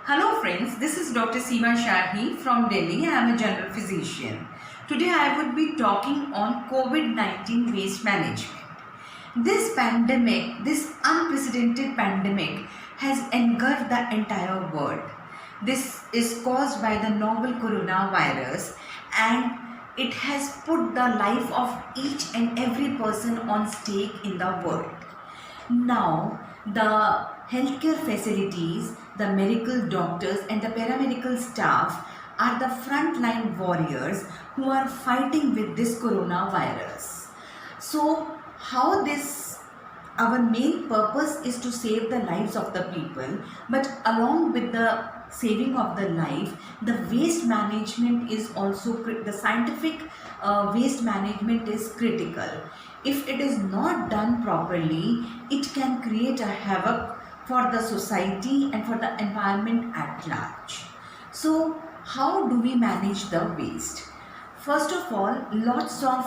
Hello friends, this is Dr. Seema Shahi from Delhi. I am a general physician. Today I would be talking on COVID-19 waste management. This pandemic, this unprecedented pandemic has engulfed the entire world. This is caused by the novel coronavirus and it has put the life of each and every person on stake in the world. Now, the healthcare facilities, the medical doctors and the paramedical staff are the frontline warriors who are fighting with this coronavirus. So, how this our main purpose is to save the lives of the people, but along with the saving of the life, the waste management is also the scientific waste management is critical. If it is not done properly, it can create a havoc for the society and for the environment at large. So how do we manage the waste? First of all, lots of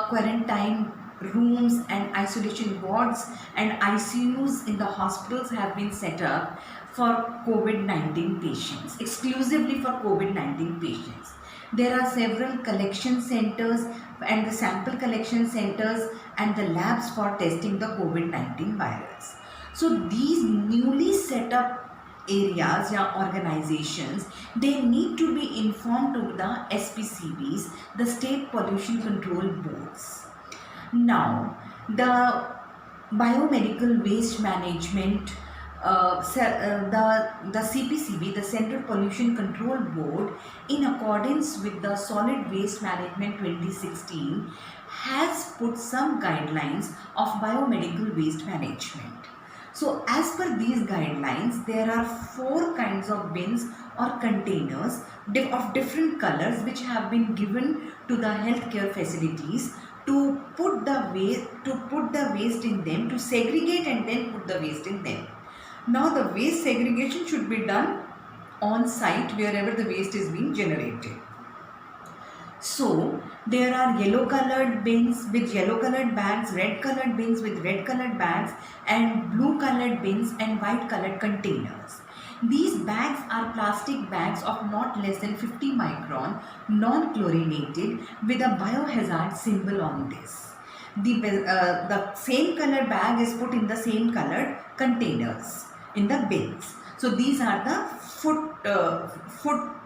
quarantine rooms and isolation wards and ICUs in the hospitals have been set up for COVID-19 patients, exclusively for COVID-19 patients. There are several collection centers and the sample collection centers and the labs for testing the COVID-19 virus. So these newly set up areas or organizations, they need to be informed to the SPCBs, the State Pollution Control Boards. Now, the biomedical waste management, the CPCB, the Central Pollution Control Board, in accordance with the Solid Waste Management 2016, has put some guidelines of biomedical waste management. So as per these guidelines, there are 4 kinds of bins or containers of different colors which have been given to the healthcare facilities to put the waste in them, to segregate and then put the waste in them. Now the waste segregation should be done on site wherever the waste is being generated. So there are yellow colored bins with yellow colored bags, red colored bins with red colored bags, and blue colored bins and white colored containers. These bags are plastic bags of not less than 50 micron, non-chlorinated, with a biohazard symbol on this. The same color bag is put in the same colored containers in the bins. So these are the foot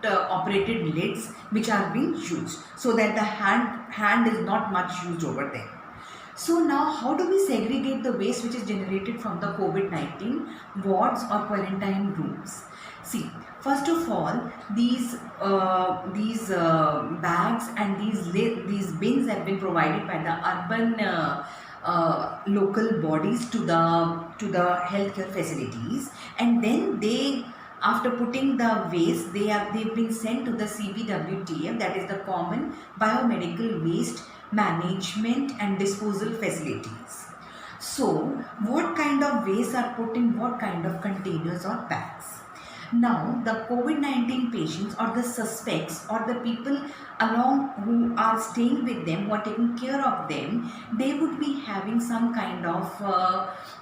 operated lids which are being used, so that the hand is not much used over there. So now how do we segregate the waste which is generated from the COVID-19 wards or quarantine rooms? See, first of all, these bags and these bins have been provided by the urban local bodies to the healthcare facilities, and then they, after putting the waste, they've been sent to the CBWTF, that is the Common Biomedical Waste Management and Disposal Facilities. So what kind of waste are put in what kind of containers or bags? Now the COVID-19 patients or the suspects or the people along who are staying with them, who are taking care of them, they would be having some kind of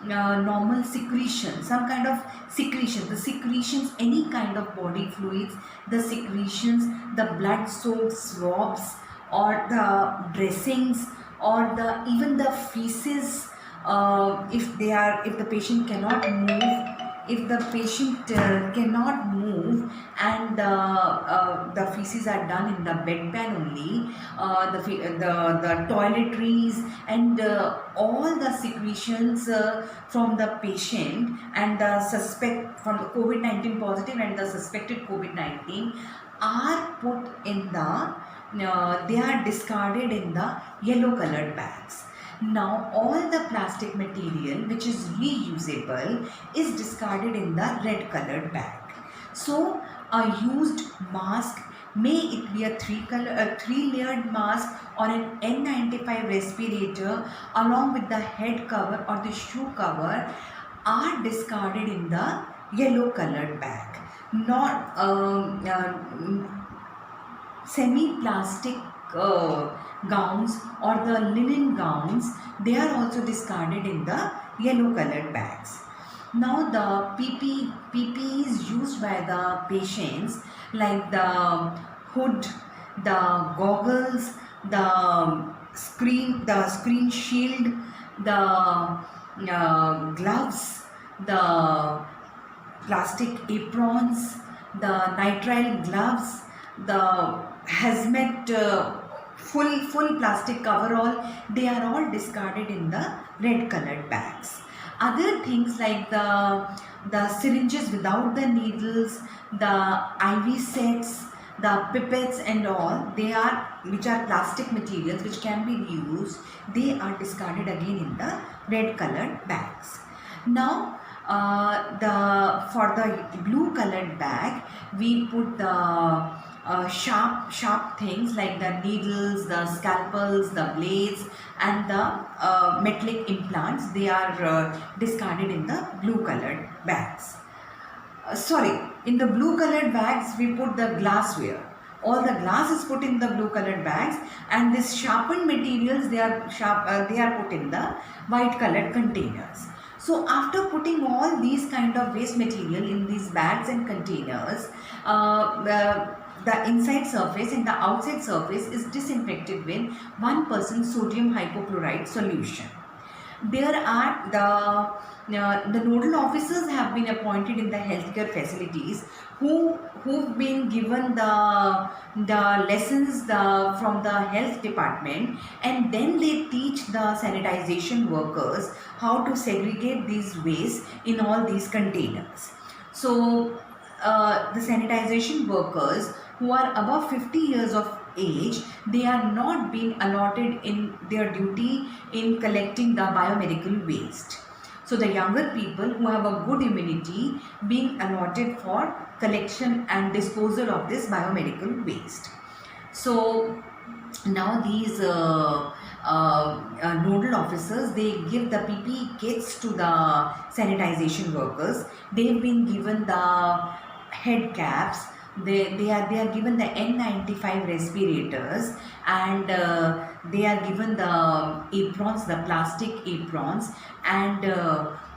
normal secretion, some kind of secretion. The secretions, any kind of body fluids, the secretions, the blood soaked swabs or the dressings or even the feces, if the patient cannot move. If the patient cannot move and the feces are done in the bedpan only, the toiletries and all the secretions from the patient and the suspect from the COVID-19 positive and the suspected COVID-19 are put in they are discarded in the yellow colored bags. Now all the plastic material which is reusable is discarded in the red colored bag. So a used mask, may it be a 3-layered mask or an N95 respirator along with the head cover or the shoe cover, are discarded in the yellow colored bag. Not semi-plastic gowns or the linen gowns, they are also discarded in the yellow colored bags. Now the PP is used by the patients, like the hood, the goggles, the screen shield, the gloves, the plastic aprons, the nitrile gloves, the hazmat full plastic coverall, they are all discarded in the red colored bags. Other things like the syringes without the needles, the IV sets, the pipettes and all, they are, which are plastic materials which can be reused, they are discarded again in the red colored bags. Now for the blue colored bag, we put the sharp things like the needles, the scalpels, the blades and the metallic implants. They are discarded in the blue colored bags. In the blue colored bags we put the glassware. All the glass is put in the blue colored bags, and this sharpened materials, they are put in the white colored containers. So after putting all these kind of waste material in these bags and containers, the inside surface and the outside surface is disinfected with 1% sodium hypochlorite solution. There are the nodal officers have been appointed in the healthcare facilities who've been given the lessons from the health department, and then they teach the sanitization workers how to segregate these waste in all these containers. So the sanitization workers who are above 50 years of age, they are not being allotted in their duty in collecting the biomedical waste. So the younger people who have a good immunity being allotted for collection and disposal of this biomedical waste. So now these nodal officers, they give the PPE kits to the sanitization workers. They've been given the head caps. They are given the N95 respirators, and they are given the aprons, the plastic aprons, and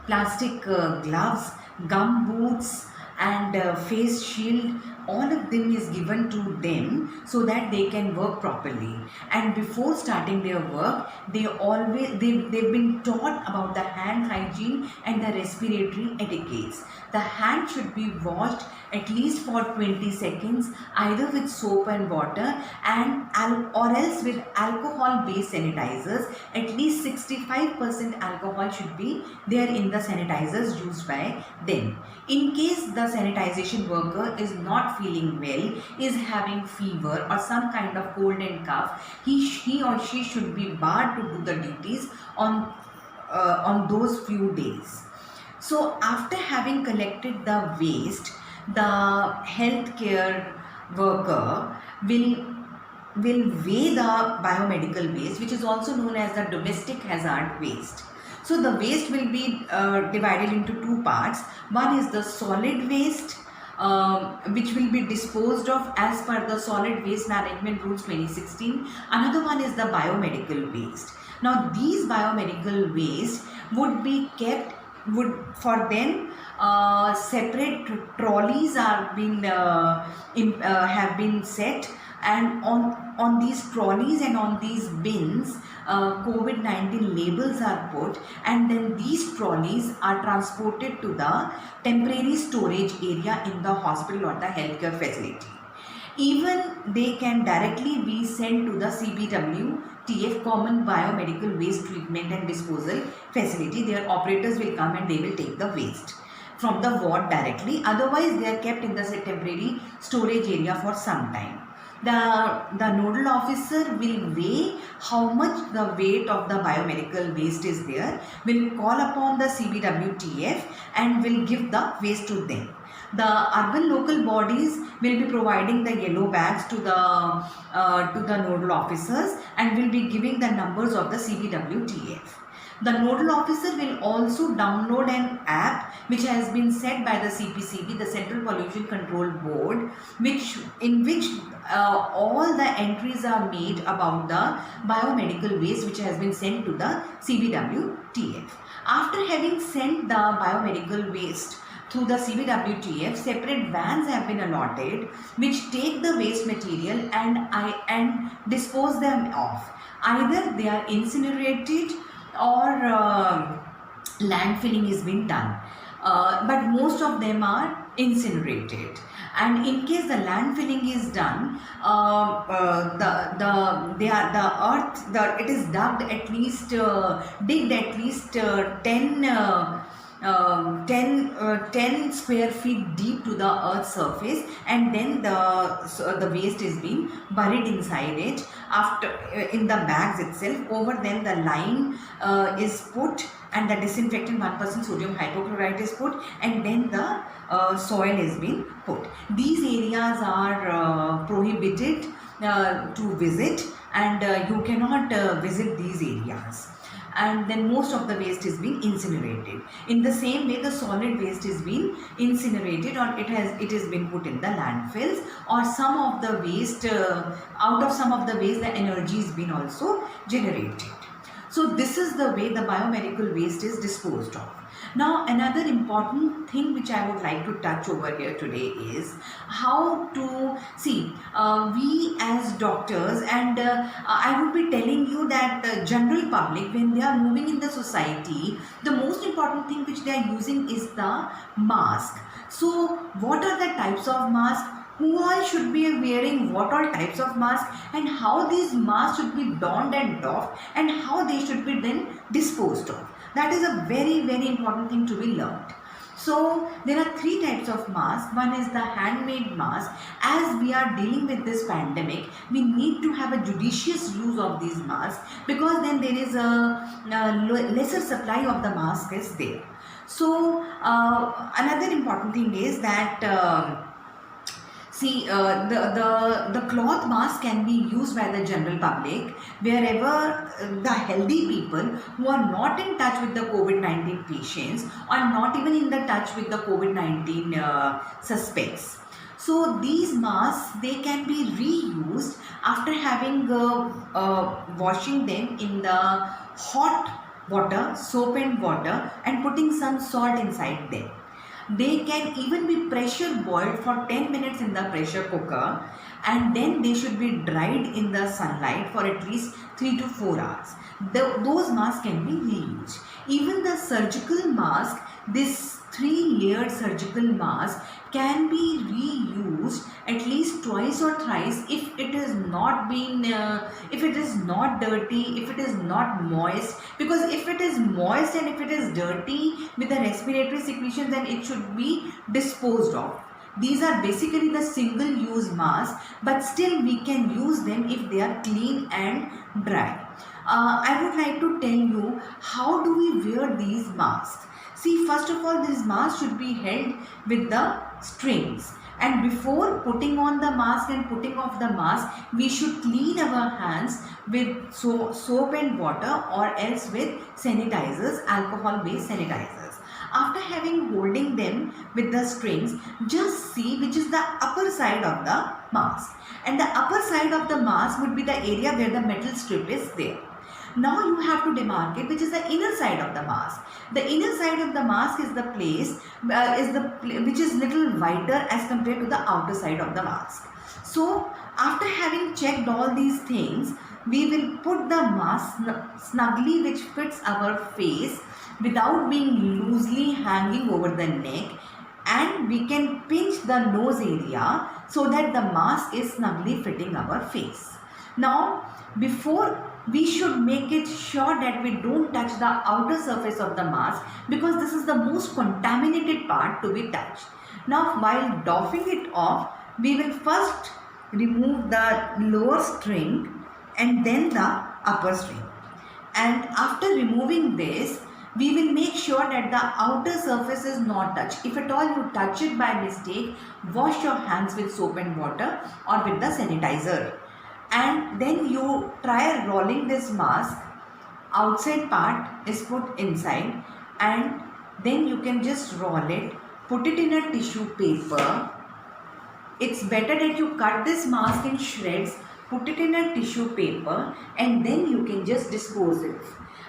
plastic gloves, gum boots and face shield. All of them is given to them so that they can work properly. And before starting their work, they've been taught about the hand hygiene and the respiratory etiquettes. The hand should be washed at least for 20 seconds, either with soap and water or else with alcohol based sanitizers. At least 65% alcohol should be there in the sanitizers used by them. In case the sanitization worker is not feeling well, is having fever or some kind of cold and cough, he or she should be barred to do the duties on those few days. So after having collected the waste, the healthcare worker will weigh the biomedical waste, which is also known as the domestic hazard waste. So the waste will be divided into two parts. One is the solid waste, which will be disposed of as per the Solid Waste Management Rules 2016. Another one is the biomedical waste. Now these biomedical waste would be kept, for them separate trolleys are being have been set, and on these trolleys and on these bins COVID-19 labels are put, and then these trolleys are transported to the temporary storage area in the hospital or the healthcare facility. Even they can directly be sent to the CBWTF, Common Biomedical Waste Treatment and Disposal Facility. Their operators will come and they will take the waste from the ward directly. Otherwise, they are kept in the temporary storage area for some time. The nodal officer will weigh how much the weight of the biomedical waste is there, will call upon the CBWTF and will give the waste to them. The urban local bodies will be providing the yellow bags to the nodal officers and will be giving the numbers of the CBWTF. The nodal officer will also download an app which has been set by the CPCB, the Central Pollution Control Board, in which all the entries are made about the biomedical waste which has been sent to the CBWTF. After having sent the biomedical waste through the CBWTF, separate vans have been allotted which take the waste material and dispose them off. Either they are incinerated or landfilling is being done, but most of them are incinerated. And in case the landfilling is done, it is dug at least digged at least 10 square feet deep to the earth's surface, and then the waste is being buried inside it. After in the bags itself, over them the lime is put, and the disinfectant 1% sodium hypochlorite is put, and then the soil is being put. These areas are prohibited to visit, and you cannot visit these areas. And then most of the waste is being incinerated. In the same way, the solid waste is being incinerated, or it is been put in the landfills, or some of the waste out of some of the waste the energy is being also generated. So this is the way the biomedical waste is disposed of. Now another important thing which I would like to touch over here today is how to see we as doctors, and I would be telling you that the general public, when they are moving in the society, the most important thing which they are using is the mask. So what are the types of masks? Who all should be wearing what all types of masks, and how these masks should be donned and doffed, and how they should be then disposed of. That is a very, very important thing to be learned. So there are three types of masks. One is the handmade mask. As we are dealing with this pandemic, we need to have a judicious use of these masks, because then there is a lesser supply of the mask is there. So another important thing is that the cloth mask can be used by the general public wherever the healthy people who are not in touch with the COVID-19 patients, or not even in the touch with the COVID-19 suspects. So these masks, they can be reused after having washing them in the hot water, soap and water, and putting some salt inside them. They can even be pressure boiled for 10 minutes in the pressure cooker, and then they should be dried in the sunlight for at least 3 to 4 hours. Those masks can be reused. Even the surgical mask, this 3-layered surgical mask, can be reused at least twice or thrice if it is not been if it is not dirty, if it is not moist. Because if it is moist and if it is dirty with the respiratory secretion, then it should be disposed of. These are basically the single use masks, but still we can use them if they are clean and dry. I would like to tell you, how do we wear these masks? See, first of all, this mask should be held with the strings, and before putting on the mask and putting off the mask, we should clean our hands with soap and water, or else with sanitizers, alcohol based sanitizers. After having holding them with the strings, just see which is the upper side of the mask, and the upper side of the mask would be the area where the metal strip is there. Now you have to demarcate which is the inner side of the mask. The inner side of the mask is the place which is little wider as compared to the outer side of the mask. So after having checked all these things, we will put the mask snugly which fits our face without being loosely hanging over the neck, and we can pinch the nose area so that the mask is snugly fitting our face. Now before, we should make it sure that we don't touch the outer surface of the mask, because this is the most contaminated part to be touched. Now while doffing it off, we will first remove the lower string and then the upper string, and after removing this, we will make sure that the outer surface is not touched. If at all you touch it by mistake, wash your hands with soap and water or with the sanitizer. And then you try rolling this mask. Outside part is put inside, and then you can just roll it, put it in a tissue paper. It's better that you cut this mask in shreds, put it in a tissue paper, and then you can just dispose it.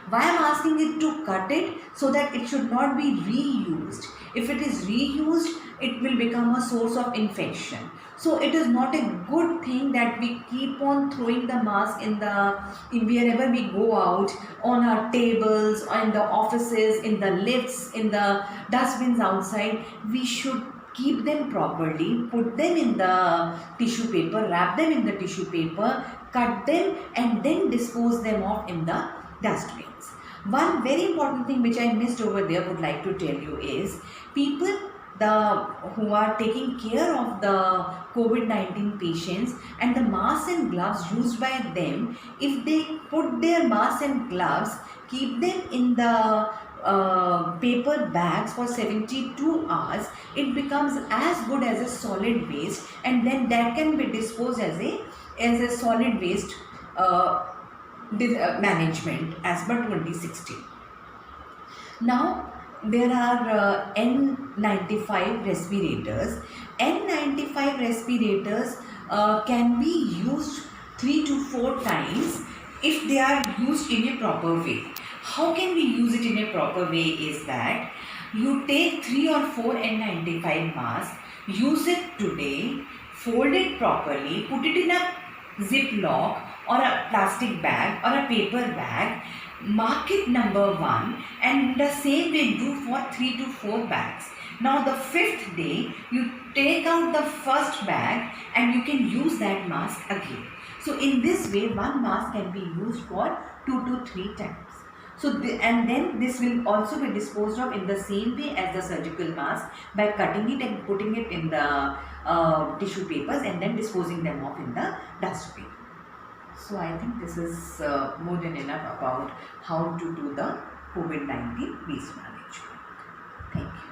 Why I am asking it to cut it? So that it should not be reused. If it is reused, it will become a source of infection. So it is not a good thing that we keep on throwing the mask in wherever we go out, on our tables, or in the offices, in the lifts, in the dustbins outside. We should keep them properly, put them in the tissue paper, wrap them in the tissue paper, cut them, and then dispose them off in the dustbins. One very important thing which I missed over there would like to tell you is, people who are taking care of the COVID-19 patients and the masks and gloves used by them, if they put their masks and gloves, keep them in the paper bags for 72 hours, it becomes as good as a solid waste, and then that can be disposed as a solid waste management as per 2016. Now there are N95 respirators. N95 respirators can be used 3 to 4 times if they are used in a proper way. How can we use it in a proper way is that you take 3 or 4 N95 masks, use it today, fold it properly, put it in a ziplock or a plastic bag or a paper bag, mark it number 1, and the same way do for 3 to 4 bags. Now the 5th day you take out the first bag and you can use that mask again. So in this way one mask can be used for 2 to 3 times. So and then this will also be disposed of in the same way as the surgical mask, by cutting it and putting it in the tissue papers and then disposing them off in the dustbin. So I think this is more than enough about how to do the COVID-19 waste management. Thank you.